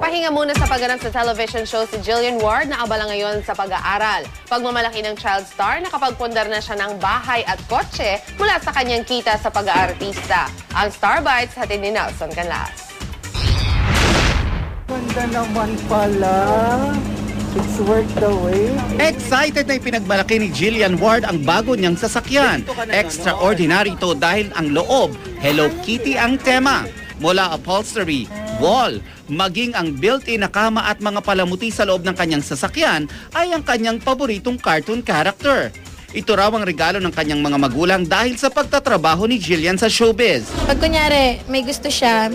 Pahinga muna sa pagganap sa television show si Jillian Ward na abala ngayon sa pag-aaral. Pagmamalaki ng child star, nakapagpundar na siya ng bahay at kotse mula sa kanyang kita sa pag-aartista. Ang Star Bites hatid ni Nelson Canlas. Ganda naman pala. It's worth the wait. Excited na ipinagmalaki ni Jillian Ward ang bago niyang sasakyan. Extraordinary ito dahil ang loob, Hello Kitty ang tema. Mula upholstery, wall, maging ang built-in na kama at mga palamuti sa loob ng kanyang sasakyan ay ang kanyang paboritong cartoon character. Ito raw ang regalo ng kanyang mga magulang dahil sa pagtatrabaho ni Jillian sa showbiz. Pag kunyari, may gusto siya,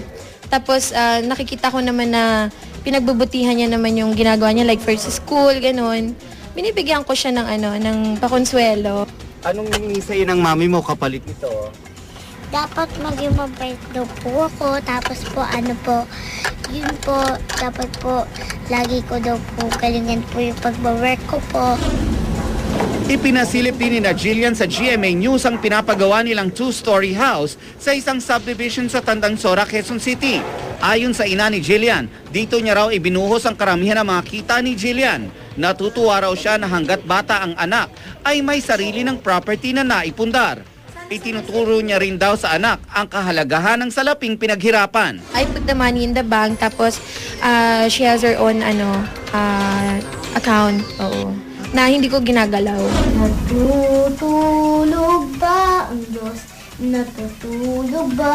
tapos nakikita ko naman na pinagbubutihan niya naman yung ginagawa niya, like first school, ganun. Binibigyan ko siya ng pakonsuelo. Anong hiningi sa'yo ng mami mo kapalit nito? Dapat maging mabait daw po ako. Tapos po, yun po, dapat po, lagi ko daw po galingan po yung pagbawork ko po. Ipinasilip din ni na Jillian sa GMA News ang pinapagawa nilang two-story house sa isang subdivision sa Tandansora, Quezon City. Ayon sa ina ni Jillian, dito niya raw ibinuhos ang karamihan ng mga kita ni Jillian. Natutuwa raw siya na hanggat bata ang anak ay may sarili ng property na naipundar. Itinuturo niya rin daw sa anak ang kahalagahan ng salaping pinaghirapan. I put the money in the bank, tapos she has her own account. Oo. Na hindi ko ginagalaw. Natutulog ba ang Diyos? Natutulog ba?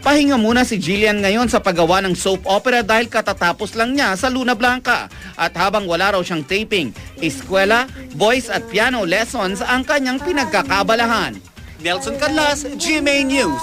Pahinga muna si Jillian ngayon sa paggawa ng soap opera dahil katatapos lang niya sa Luna Blanca. At habang wala raw siyang taping, eskwela, voice at piano lessons ang kanyang pinagkakabalahan. Nelson Canlas, GMA News.